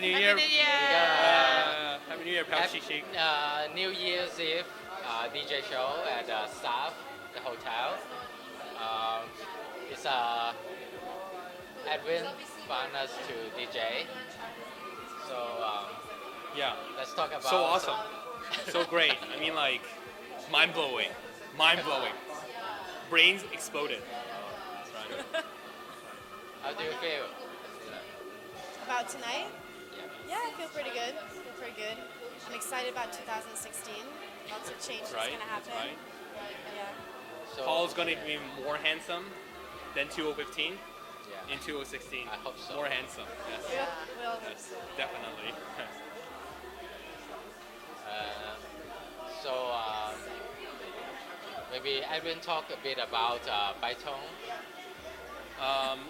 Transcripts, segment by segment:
New Year. Happy New Year, Pao Happy Shishik. New Year's Eve DJ show at staff, the hotel. Um, it's Edwin found us to DJ. So Yeah, let's talk about so awesome, so great. I mean, like, mind blowing, brains exploded. Right. How do you feel? About tonight? Yeah. Yeah, I feel pretty good. I'm excited about 2016. Lots of changes Right, going to that's happen. right. Yeah. So, Paul's gonna be more handsome than 2015 yeah. in 2016. I hope so. More handsome. Yes. We'll Yes, definitely. So maybe Edwin talk a bit about Baitong.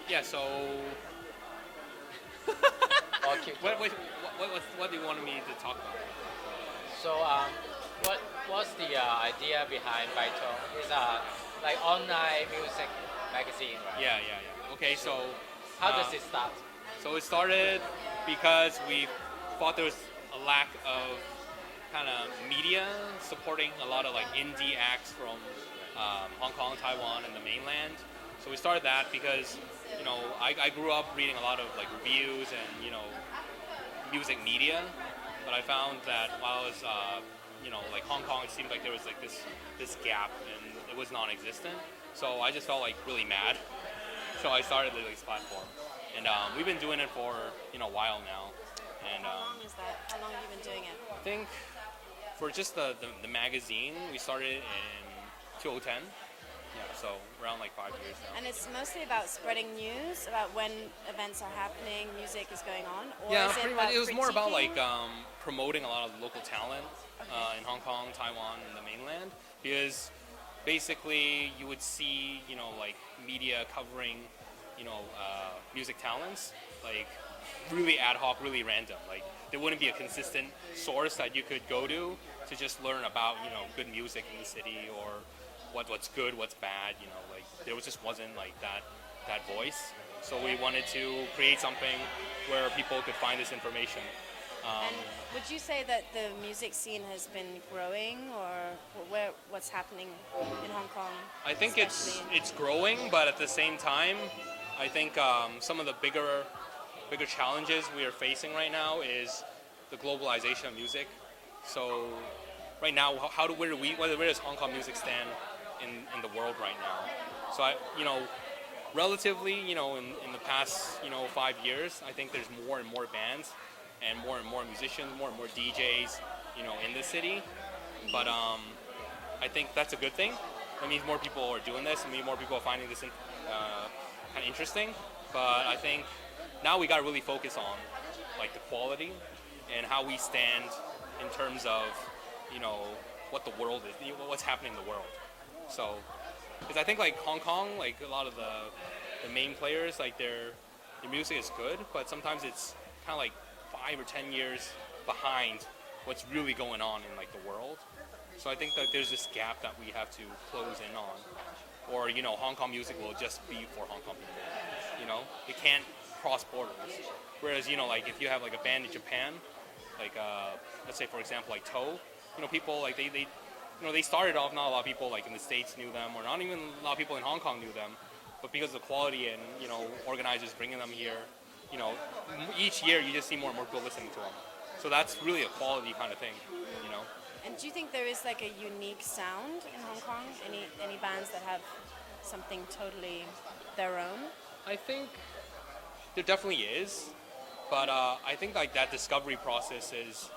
Yeah. So, Or keep what do you want me to talk about? So what's the idea behind Baitong? It's like online music magazine, right? Yeah. Okay, so How does it start? So it started because we thought there was a lack of kind of media supporting a lot of like indie acts from Hong Kong, Taiwan, and the mainland. So we started that because I grew up reading a lot of like reviews and music media, but I found that while I was like Hong Kong, it seemed like there was like this gap and it was non-existent. So I just felt like really mad. So I started this platform, and we've been doing it for a while now. And How long is that? How long have you been doing it? I think for just the magazine, we started in 2010. Yeah, so around like 5 years now. And it's mostly about spreading news about when events are happening, music is going on, or Yeah, is it pretty about much. It was more about like critiquing? promoting a lot of local talent in Hong Kong, Taiwan, and the mainland, because basically you would see like media covering music talents like really ad hoc, really random. Like there wouldn't be a consistent source that you could go to just learn about good music in the city or what's good, what's bad. Like there just wasn't like that voice. So we wanted to create something where people could find this information. And would you say that the music scene has been growing, or what's happening in Hong Kong? I think especially? it's growing, but at the same time, I think some of the bigger challenges we are facing right now is the globalization of music. So right now, where does Hong Kong music stand in the world right now? So relatively, in the past 5 years, I think there's more and more bands and more musicians, more and more DJs, in the city. But I think that's a good thing. That means more people are doing this. It means more people are finding this kind of interesting. But I think now we got to really focus on like the quality and how we stand in terms of what the world is, what's happening in the world. So, because I think like Hong Kong, like a lot of the main players, like their music is good, but sometimes it's kind of like 5 or 10 years behind what's really going on in like the world. So I think that there's this gap that we have to close in on, or Hong Kong music will just be for Hong Kong people. It can't cross borders. Whereas like if you have like a band in Japan, like let's say for example like Toe, people like they started off, not a lot of people like in the States knew them, or not even a lot of people in Hong Kong knew them, but because of the quality and organizers bringing them here, each year you just see more and more people listening to them. So that's really a quality kind of thing. And do you think there is like a unique sound in Hong Kong? Any bands that have something totally their own? I think there definitely is, but I think like that discovery process is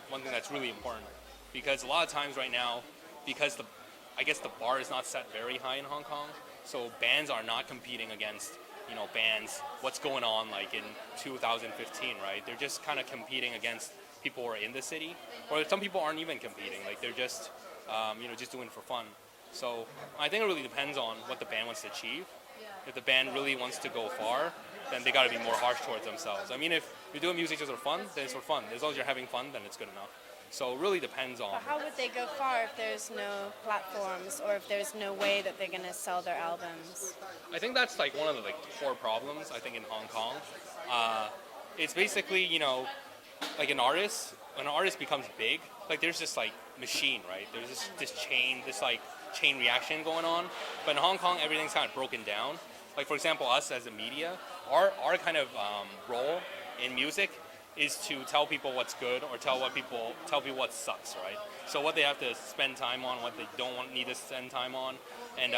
one thing that's really important, because a lot of times right now, because I guess the bar is not set very high in Hong Kong, so bands are not competing against bands what's going on like in 2015, right? They're just kind of competing against people who are in the city, or some people aren't even competing, like they're just just doing it for fun. So I think it really depends on what the band wants to achieve. If the band really wants to go far, then they got to be more harsh towards themselves. I mean, if you're doing music just for fun, then it's for fun. As long as you're having fun, then it's good enough. So it really depends on. But how would they go far if there's no platforms, or if there's no way that they're going to sell their albums? I think that's like one of the like core problems I think in Hong Kong. it's basically, like an artist, when an artist becomes big, like there's this like machine, right? There's this chain reaction going on. But in Hong Kong, everything's kind of broken down. Like for example, us as a media, our kind of role in music is to tell people what's good or tell people what sucks, right? So what they have to spend time on, what they need to spend time on, and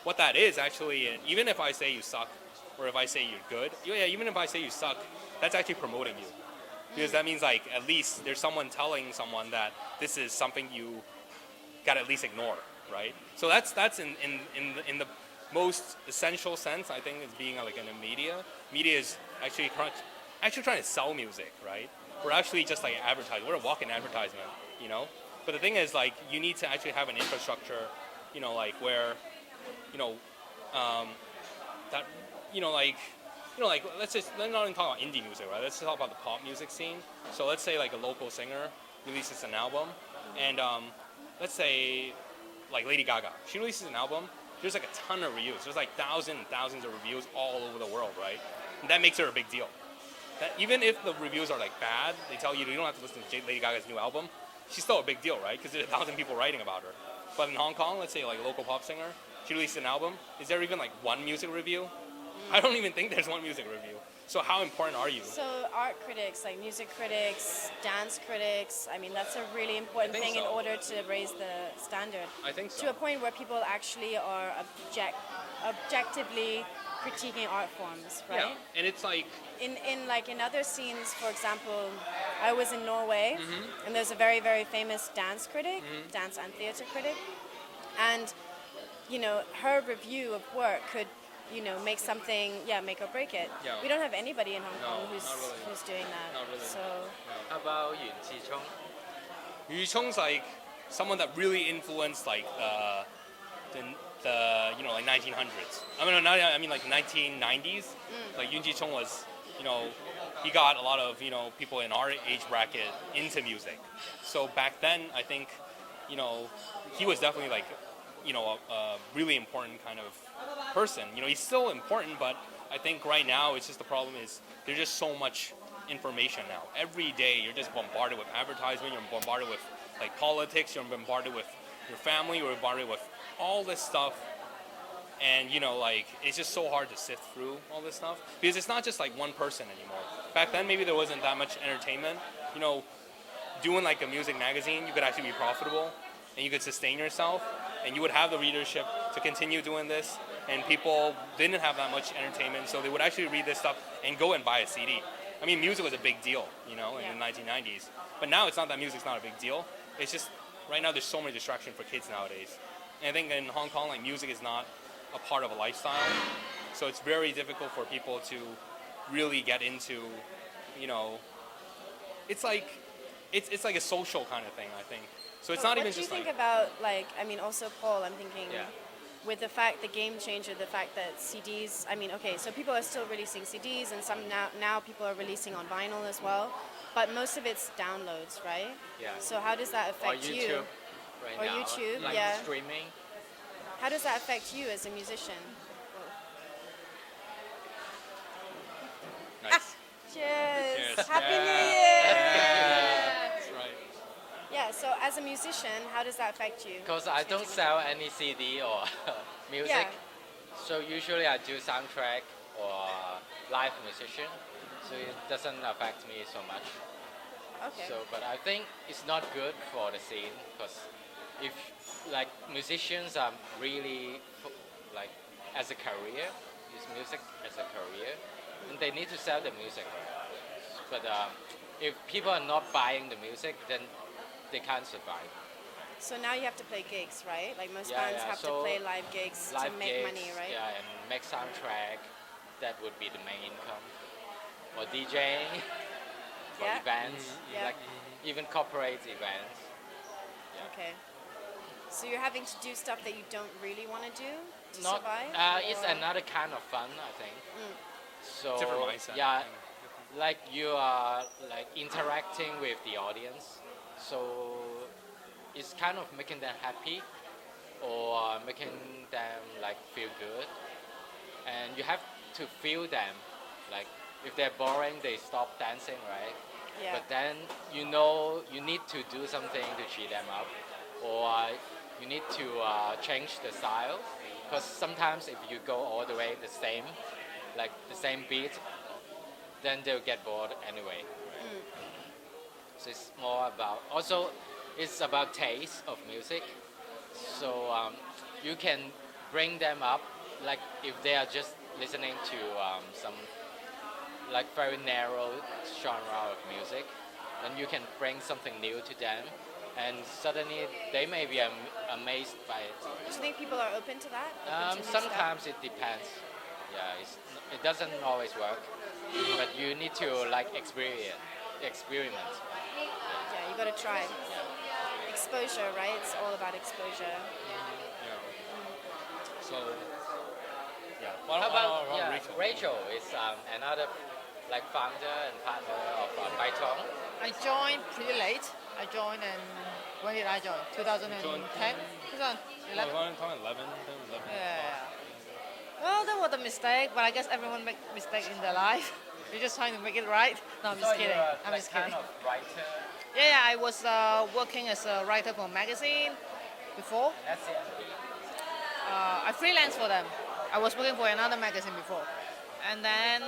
what that is actually, even if I say you suck, or if I say you're good, even if I say you suck, that's actually promoting you, because that means like at least there's someone telling someone that this is something you gotta at least ignore, right? So that's in the most essential sense, I think, is being like in the media. Media is actually trying to sell music, right? We're actually just like advertising. We're a walk-in advertisement, But the thing is, like, you need to actually have an infrastructure, like where, that, let's not even talk about indie music, right? Let's just talk about the pop music scene. So let's say like a local singer releases an album, and let's say like Lady Gaga, she releases an album. There's like a ton of reviews. There's like thousands and thousands of reviews all over the world, right? And that makes her a big deal. That even if the reviews are like bad, they tell you don't have to listen to Lady Gaga's new album. She's still a big deal, right? Because there's 1,000 people writing about her. But in Hong Kong, let's say like a local pop singer, she released an album. Is there even like one music review? I don't even think there's one music review. So how important are you? So art critics, like music critics, dance critics, I mean, that's a really important thing in order to raise the standard. I think so. To a point where people actually are objectively critiquing art forms, right? Yeah, and it's like... In other scenes, for example, I was in Norway, and there's a very, very famous dance critic, dance and theater critic, and, her review of work could make something, make or break it. Yeah. We don't have anybody in Hong Kong not really. who's doing that. Not really. So How about Yuan Zichong? Yu Chong's like someone that really influenced like the like 1900s. I mean like 1990s. Like Yun Ji-chung was, he got a lot of people in our age bracket into music. So back then, I think, he was definitely like, a really important kind of person. He's still important, but I think right now it's just the problem is there's just so much information now. Every day you're just bombarded with advertisement, you're bombarded with like politics, you're bombarded with your family, you're bombarded with all this stuff. And like it's just so hard to sift through all this stuff because it's not just like one person anymore. Back then maybe there wasn't that much entertainment. Doing like a music magazine, you could actually be profitable and you could sustain yourself and you would have the readership to continue doing this, and people didn't have that much entertainment, so they would actually read this stuff and go and buy a CD. I mean, music was a big deal, in the 1990s. But now it's not that music's not a big deal. It's just right now there's so many distractions for kids nowadays. And I think in Hong Kong, like music is not a part of a lifestyle, so it's very difficult for people to really get into, it's like a social kind of thing, I think. So it's not even just like... What do you think about, also Paul, I'm thinking, with the game changer, the fact that CDs, so people are still releasing CDs and some now people are releasing on vinyl as well, but most of it's downloads, right? Yeah. So how does that affect or you? YouTube right or now. YouTube, like yeah. Streaming. How does that affect you as a musician? Nice. Cheers! Cheers. Happy Yeah. New Year! That's right. Yeah, so as a musician, how does that affect you? Because I don't sell any CD or music, so usually I do soundtrack or live musician, so it doesn't affect me so much. Okay. So, but I think it's not good for the scene because if like musicians are really like as a career, use music as a career, and they need to sell the music. But if people are not buying the music, then they can't survive. So now you have to play gigs, right? Like most bands have to play live gigs to make money, right? Yeah, and make soundtrack. That would be the main income. Or DJing for events, like even corporate events. Yeah. Okay. So you're having to do stuff that you don't really want to do to Not, survive? it's another kind of fun, I think. So Different mindset. yeah, like you are like interacting with the audience. So it's kind of making them happy or making them like feel good, and you have to feel them like if they're boring, they stop dancing, right? Yeah. But then you need to do something to cheer them up, or you need to change the style, because sometimes if you go all the way the same, like the same beat, then they'll get bored anyway. So it's more about also it's about taste of music. So you can bring them up, like if they are just listening to some like very narrow genre of music, then you can bring something new to them, and suddenly they may be amazed by it. Do you think people are open to that? Open to new stuff? Sometimes it depends. Yeah, it doesn't always work, but you need to like experiment. Yeah, you got to try. Exposure, right? It's all about exposure. Yeah. So, yeah. How about Rachel? Rachel is another like founder and partner of Python. I joined pretty late. I joined and when did I join? 2010? 2011? 2011. Yeah. Well, that was a mistake, but I guess everyone makes mistakes in their life. You're just trying to make it right. No, I'm just So kidding. you're I'm like just kidding. kind of writer. Yeah, I was working as a writer for a magazine before. That's it. I freelanced for them. I was working for another magazine before. And then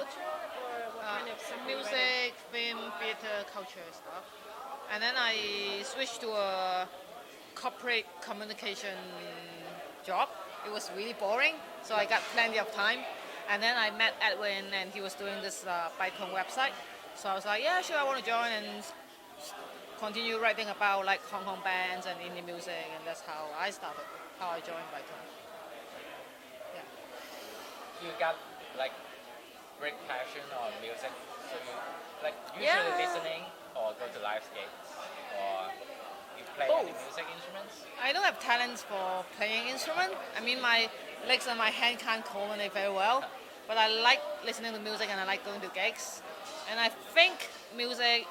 music, film, theater, culture stuff. And then I switched to a corporate communication job. It was really boring, so I got plenty of time. And then I met Edwin, and he was doing this Python website. So I was like, yeah, sure, I want to join and continue writing about like Hong Kong bands and indie music, and that's how I started, how I joined Python. Yeah. You got like great passion on music, so you like usually Yeah. listening or go to live skates or you play any Both. music instruments. I don't have talents for playing instrument. I mean, my legs and my hand can't coordinate very well, but I like listening to music and I like going to gigs. And I think music,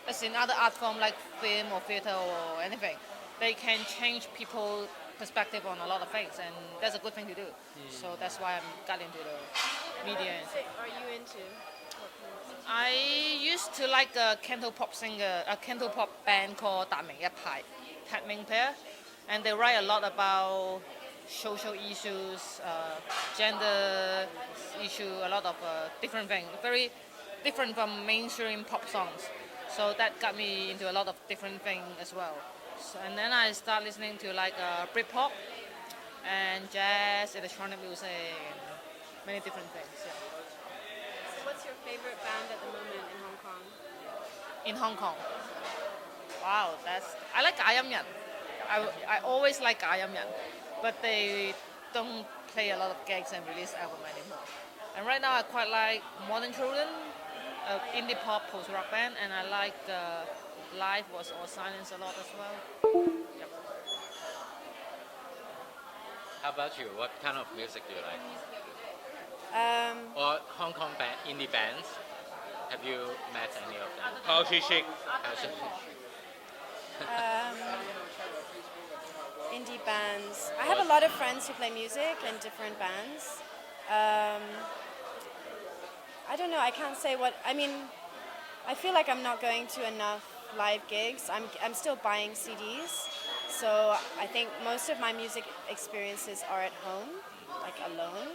as in other art form like film or theater or anything, they can change people's perspective on a lot of things, and that's a good thing to do. So that's why I got into the media. Are you into? I used to like a cantopop singer, a cantopop band called 達明一派, Tat Ming Pair, and they write a lot about social issues, gender issue, a lot of different things, very different from mainstream pop songs. So that got me into a lot of different things as well. So, and then I start listening to like Britpop and jazz, electronic music, and many different things. Yeah. So what's your favorite band at the moment in Hong Kong? In Hong Kong. Wow, I like Ayam I always like Ayam, but they don't play a lot of gigs and release album anymore. And right now I quite like Modern Children, indie pop post rock band, and I like Live Was All Silence a lot as well. Yep. How about you? What kind of music do you like? Or Hong Kong indie bands? Have you met any of them? How she shake? Indie bands. I have a lot of friends who play music in different bands. I don't know. I can't say what. I mean, I feel like I'm not going to enough live gigs. I'm still buying CDs, so I think most of my music experiences are at home, like alone.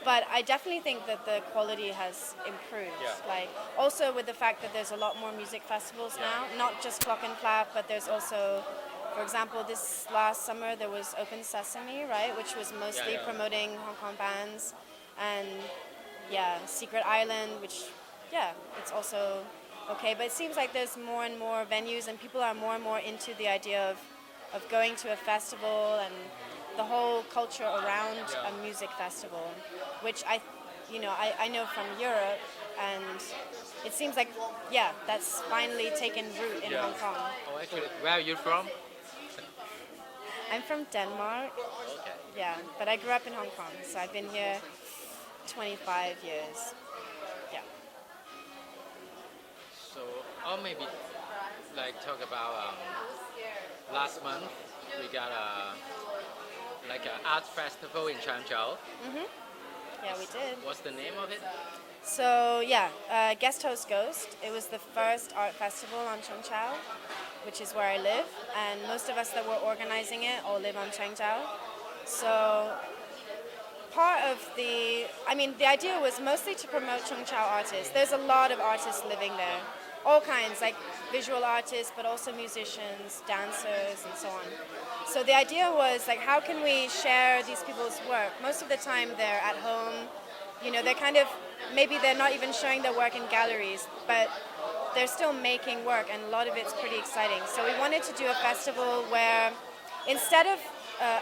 But I definitely think that the quality has improved. Yeah. Like also with the fact that there's a lot more music festivals now, not just Clock and Flap, but there's also, for example, this last summer there was Open Sesame, right, which was mostly promoting Hong Kong bands, and Secret Island, which it's also okay. But it seems like there's more and more venues, and people are more and more into the idea of going to a festival and the whole culture around a music festival, which I know from Europe, and it seems like that's finally taken root in Hong Kong. Oh, actually, where are you from? I'm from Denmark. Okay. Yeah, but I grew up in Hong Kong, so I've been here 25 years. Yeah. So, or maybe like talk about last month we got an art festival in Changzhou. Yeah, we did. What's the name of it? So Guest Host Ghost. It was the first art festival on Chongqiao, which is where I live, and most of us that were organizing it all live on Chengjiao. So the idea was mostly to promote Chongqiao artists. There's a lot of artists living there, all kinds, like visual artists, but also musicians, dancers, and so on. So the idea was like, how can we share these people's work? Most of the time they're at home, they're kind of, maybe they're not even showing their work in galleries, but they're still making work, and a lot of it's pretty exciting. So we wanted to do a festival where instead of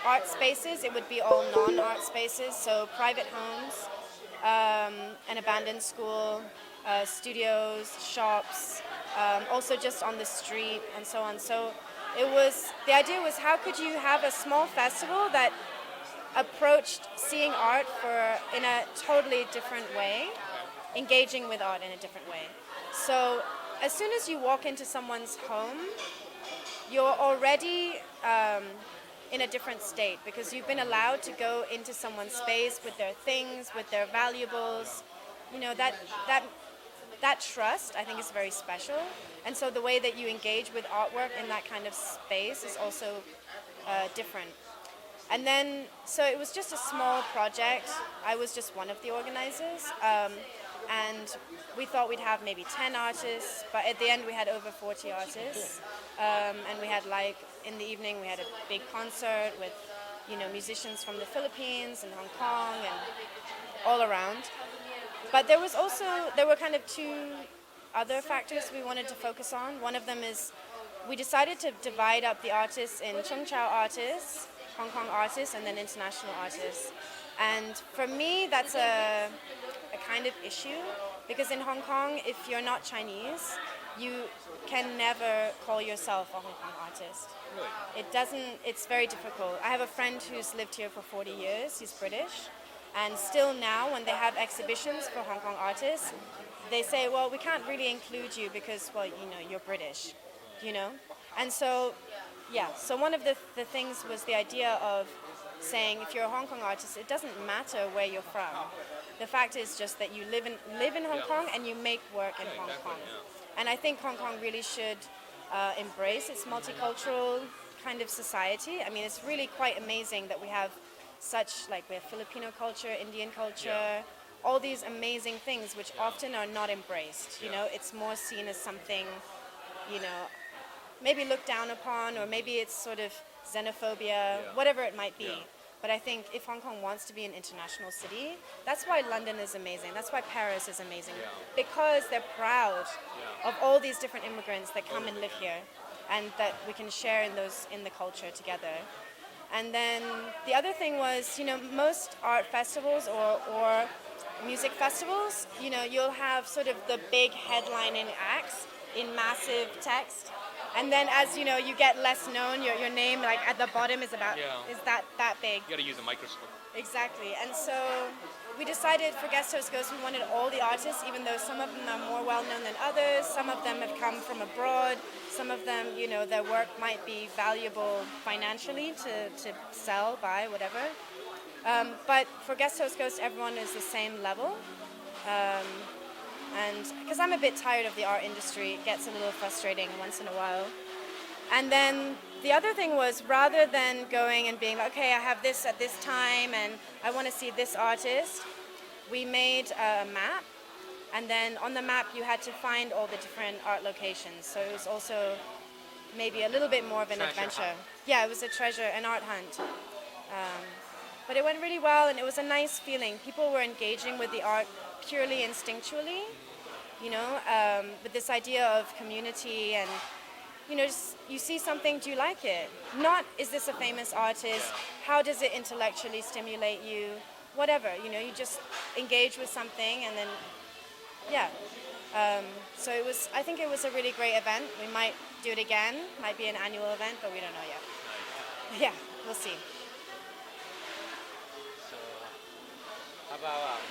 art spaces, it would be all non-art spaces, so private homes, an abandoned school, studios, shops, also just on the street, and so on. So the idea was, how could you have a small festival that approached seeing art in a totally different way, engaging with art in a different way. So as soon as you walk into someone's home, you're already in a different state, because you've been allowed to go into someone's space with their things, with their valuables. That trust, I think, is very special. And so the way that you engage with artwork in that kind of space is also different. And then, so it was just a small project. I was just one of the organizers. And we thought we'd have maybe 10 artists, but at the end we had over 40 artists. And we had, like, in the evening we had a big concert with, musicians from the Philippines and Hong Kong and all around. But there were kind of two other factors we wanted to focus on. One of them is we decided to divide up the artists in Chongqiao artists, Hong Kong artists, and then international artists. And for me, that's a kind of issue, because in Hong Kong, if you're not Chinese, you can never call yourself a Hong Kong artist. Really? It's very difficult. I have a friend who's lived here for 40 years, he's British, and still now when they have exhibitions for Hong Kong artists, they say, well, we can't really include you because, well, you're British, And so, so one of the things was the idea of saying, if you're a Hong Kong artist, it doesn't matter where you're from. The fact is just that you live in Hong Kong and you make work in Hong Kong. And I think Hong Kong really should embrace its multicultural kind of society. I mean, it's really quite amazing that we have we have Filipino culture, Indian culture, all these amazing things which often are not embraced. It's more seen as something, maybe looked down upon, or maybe it's sort of xenophobia, whatever it might be. But I think if Hong Kong wants to be an international city, that's why London is amazing. That's why Paris is amazing. Because they're proud of all these different immigrants that come and live here, and that we can share in the culture together. And then the other thing was, most art festivals or music festivals, you'll have sort of the big headlining acts in massive text. And then as you get less known, your name, like at the bottom, is that big. You got to use a microscope. Exactly. And so we decided for Guest Host Ghost, we wanted all the artists, even though some of them are more well known than others. Some of them have come from abroad. Some of them, their work might be valuable financially to sell, buy, whatever. But for Guest Host Ghost, everyone is the same level. And because I'm a bit tired of the art industry, it gets a little frustrating once in a while. And then the other thing was, rather than going and being like, okay, I have this at this time and I want to see this artist, we made a map. And then on the map, you had to find all the different art locations. So it was also maybe a little bit more of an adventure. Hunt. Yeah, it was an art hunt. But it went really well, and it was a nice feeling. People were engaging with the art purely instinctually, with this idea of community and, just, you see something, do you like it? Not, is this a famous artist? How does it intellectually stimulate you? Whatever, you just engage with something, and then, so I think it was a really great event. We might do it again, might be an annual event, but we don't know yet. Yeah, we'll see. So, how about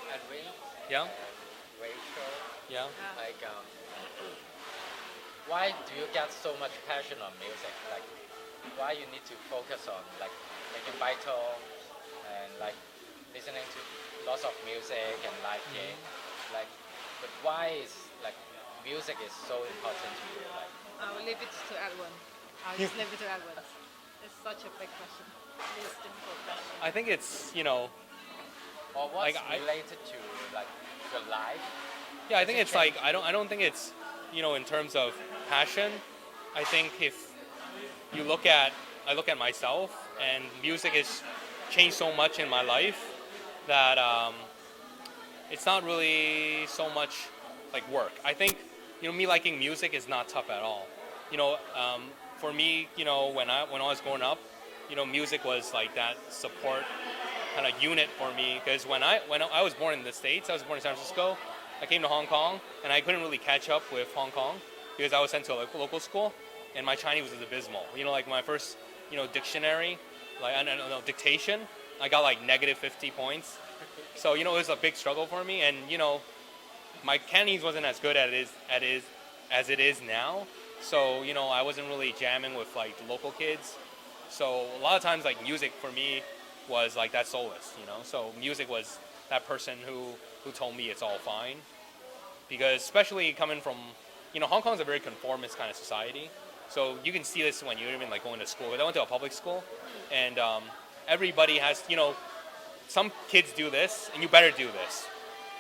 Edwin? Yeah. Rachel? Yeah. Why do you get so much passion on music? Why you need to focus on making vital and listening to lots of music and liking. Like, but why is like music is so important to you? Like, I will leave it to Edwin. I'll just leave it to Edwin. It's such a big question. It is a difficult question. I think it's or what's Like, related to like your life? yeah, I Does think it it's like change I don't think it's in terms of passion. I think if you I look at myself, and music has changed so much in my life that it's not really so much like work. I think me liking music is not tough at all. For me, when I was growing up, music was like that support kind of unit for me, because when I was born in the States, I was born in San Francisco. I came to Hong Kong, and I couldn't really catch up with Hong Kong because I was sent to a local school, and my Chinese was abysmal. Like my first dictionary, like I don't know, dictation, I got like negative 50 points. So it was a big struggle for me, and my Cantonese wasn't as good as it is now. So I wasn't really jamming with like the local kids. So a lot of times like music for me was like that solace. So music was that person who told me it's all fine, because especially coming from Hong Kong's a very conformist kind of society. So you can see this when you're even like going to school. I went to a public school, and everybody has some kids do this, and you better do this.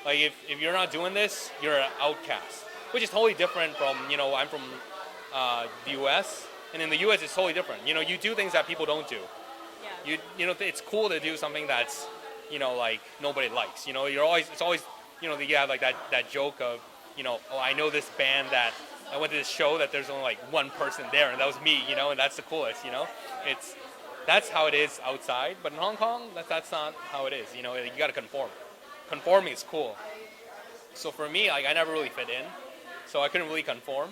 Like if you're not doing this, you're an outcast, which is totally different from I'm from the U.S. and in the U.S. it's totally different. You do things that people don't do. Yeah. It's cool to do something that's like nobody likes. It's always you have like that joke of oh, I know this band that I went to this show that there's only like one person there, and that was me. And that's the coolest. That's how it is outside, but in Hong Kong that's not how it is. You got to conform. Conforming is cool. So for me, like I never really fit in, so I couldn't really conform.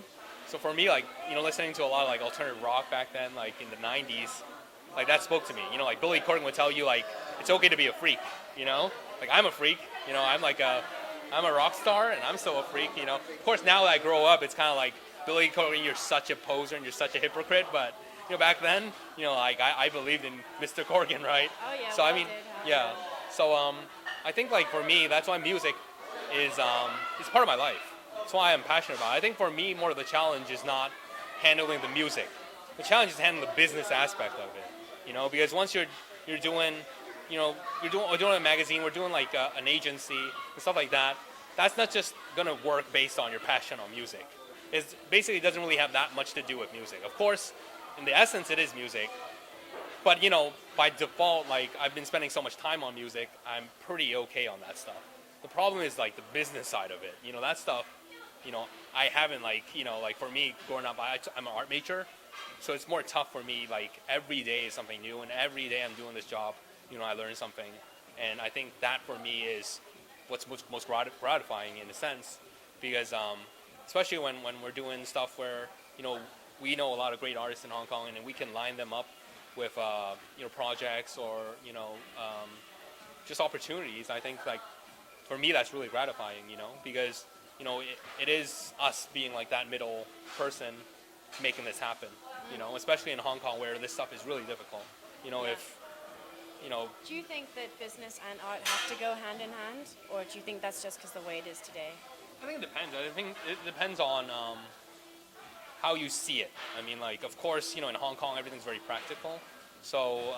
So for me, like listening to a lot of like alternative rock back then, like in the '90s, like that spoke to me. Like Billy Corgan would tell you like it's okay to be a freak. Like I'm a freak. I'm a rock star, and I'm still a freak. Of course, now that I grow up, it's kind of like Billy Corgan, you're such a poser and you're such a hypocrite. But back then, like I believed in Mr. Corgan, right? Oh yeah. So we I all mean, did, yeah. So I think like for me, that's why music is part of my life. That's why I'm passionate about it. I think for me, more of the challenge is not handling the music. The challenge is handling the business aspect of it. Because once you're doing, we're doing a magazine, we're doing like an agency and stuff like that. That's not just gonna work based on your passion on music. It basically doesn't really have that much to do with music. Of course, in the essence, it is music. But by default, like I've been spending so much time on music, I'm pretty okay on that stuff. The problem is like the business side of it. That stuff. I haven't like for me growing up, I'm an art major, so it's more tough for me. Like every day is something new, and every day I'm doing this job, I learn something, and I think that for me is what's most gratifying in a sense, because especially when we're doing stuff where we know a lot of great artists in Hong Kong, and we can line them up with projects or just opportunities. I think like for me that's really gratifying, because it is us being like that middle person making this happen, especially in Hong Kong where this stuff is really difficult. If Do you think that business and art have to go hand in hand, or do you think that's just because the way it is today? I think it depends. I think it depends on how you see it. I mean, like, of course, in Hong Kong, everything's very practical. So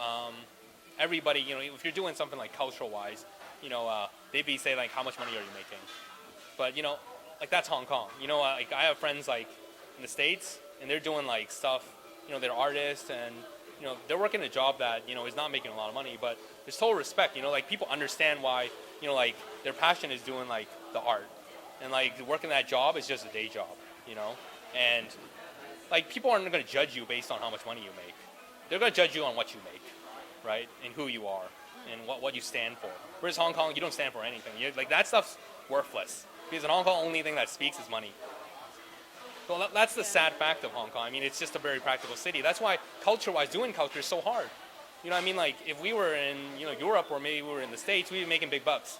everybody, if you're doing something like cultural-wise, they'd be saying, like, how much money are you making? But, like, that's Hong Kong. Like, I have friends, like, in the States, and they're doing, like, stuff, they're artists, and, they're working a job that, is not making a lot of money, but there's total respect, like, people understand why, like, their passion is doing, like, the art. And, like, working that job is just a day job, And, like, people aren't going to judge you based on how much money you make. They're going to judge you on what you make, right? And who you are and what you stand for. Whereas Hong Kong, you don't stand for anything. Like, that stuff's worthless. Because in Hong Kong, only thing that speaks is money. So that's the sad fact of Hong Kong. I mean, it's just a very practical city. That's why culture-wise, doing culture is so hard. I mean, like, if we were in, Europe or maybe we were in the States, we'd be making big bucks.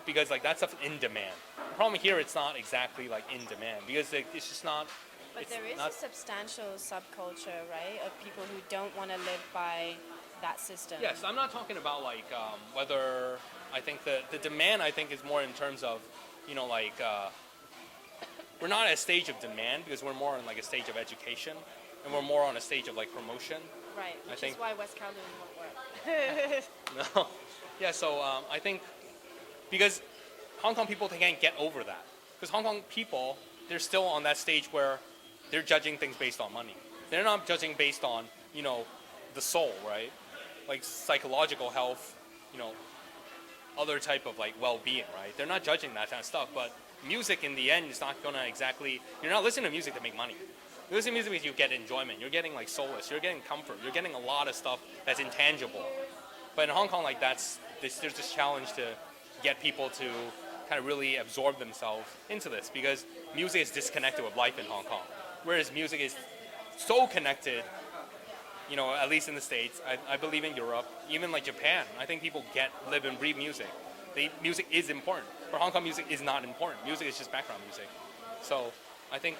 Because, like, that stuff's in demand. The problem here, it's not exactly, like, in demand. Because it's just not... But there is a substantial subculture, right, of people who don't want to live by that system. Yes, I'm not talking about like whether I think the demand I think is more in terms of, like we're not at a stage of demand because we're more on like a stage of education, and we're more on a stage of like promotion. Right, I which think- is why West Kowloon won't work. No. Yeah, so I think because Hong Kong people, they can't get over that. Because Hong Kong people, they're still on that stage where they're judging things based on money. They're not judging based on, the soul, right? Like psychological health, other type of like well-being, right? They're not judging that kind of stuff. But music in the end is not gonna exactly, you're not listening to music to make money. You listen to music because you get enjoyment. You're getting like solace. You're getting comfort. You're getting a lot of stuff that's intangible. But in Hong Kong, like there's this challenge to get people to kind of really absorb themselves into this because music is disconnected with life in Hong Kong, whereas music is so connected. At least in the States, I believe in Europe, even like Japan. I think people live and breathe music. Music is important. For Hong Kong, music is not important. Music is just background music. So I think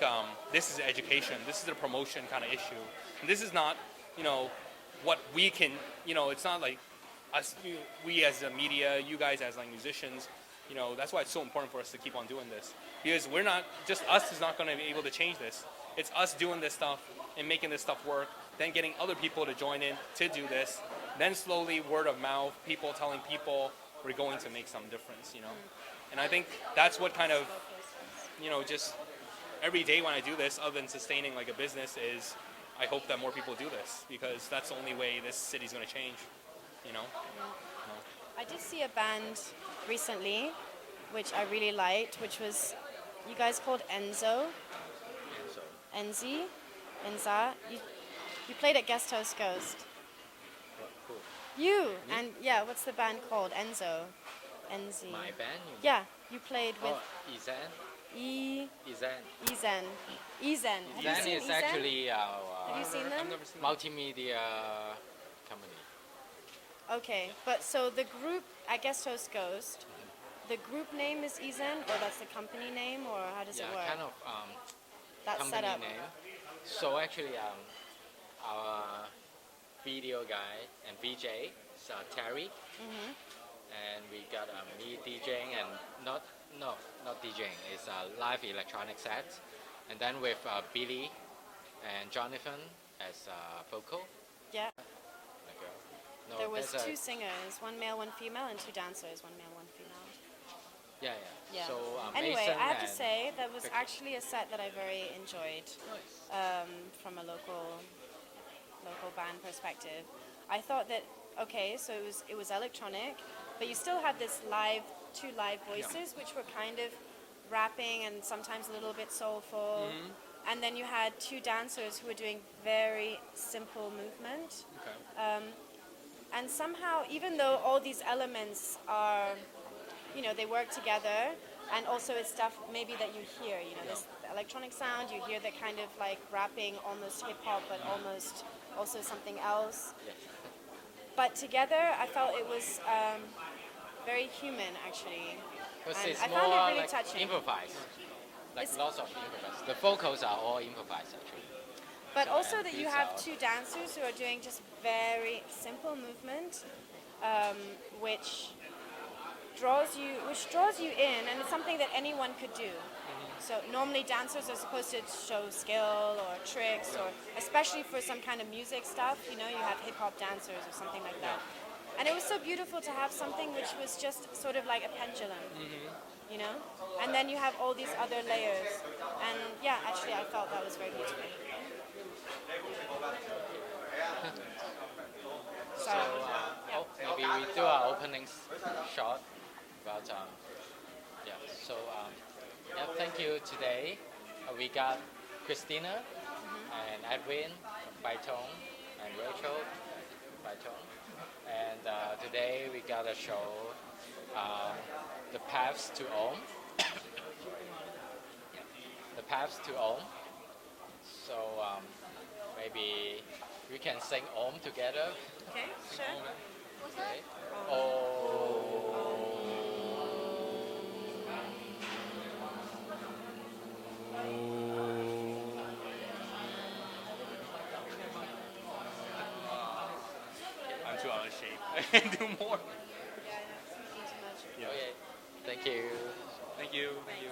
this is education. This is a promotion kind of issue. And this is not, what we can. It's not like us, we as the media, you guys as like musicians. That's why it's so important for us to keep on doing this because we're not just us is not going to be able to change this. It's us doing this stuff and making this stuff work. Then getting other people to join in to do this. Then slowly word of mouth, people telling people we're going to make some difference. And I think that's what kind of, just every day when I do this, other than sustaining like a business, is I hope that more people do this because that's the only way this city's going to change. I did see a band recently, which I really liked, which was you guys called Enzo. Enza. You played at Guest House Ghost. Cool. You and what's the band called? Enzo. Enzi. My band? You mean? Yeah, you played with Izan. Ezen. Izan. Have you Izan seen is Ezen? actually Have our you seen them? multimedia company. Okay, but so the group at Guest Host Ghost, the group name is Ezen, or that's the company name, or how does it work? Kind of That's company set up. name. So actually, our video guy and VJ is Terry, and we got me DJing and not DJing. It's a live electronic set, and then with Billy and Jonathan as vocal. Yeah. Like, no, There was there's two singers, one male, one female, and two dancers, one male, one female. Yeah. Yeah. So Anyway, Mason I have to and say that was Victor. actually a set that I very enjoyed from a local band perspective. I thought that so it was electronic, but you still had this two live voices, which were kind of rapping and sometimes a little bit soulful. And then you had two dancers who were doing very simple movement. Okay. And somehow, even though all these elements are, they work together, and also it's stuff maybe that you hear, this electronic sound, you hear the kind of like rapping, almost hip hop, but almost also something else. Yeah. But together, I felt it was very human, actually. Because And it's I more found it really like touching. improvised. Like It's- lots of improvised. The vocals are all improvised actually. But So, also and that you beats have are- two dancers who are doing just very simple movement, which draws you in, and it's something that anyone could do. So normally dancers are supposed to show skill or tricks, or especially for some kind of music stuff, you have hip hop dancers or something like that. And it was so beautiful to have something which was just sort of like a pendulum, And then you have all these other layers. And actually I felt that was very beautiful. So, maybe we do our opening shot. But thank you today. We got Christina and Edwin from Baitong and Rachel from Baitong. And today we got a show, The Paths to Om. The Paths to Om. So maybe we can sing Om together. okay, sure. Okay. Om. I'm and do more. Yeah, I know, it's too much. Yeah. Okay. Thank you. Thank you. Thank you.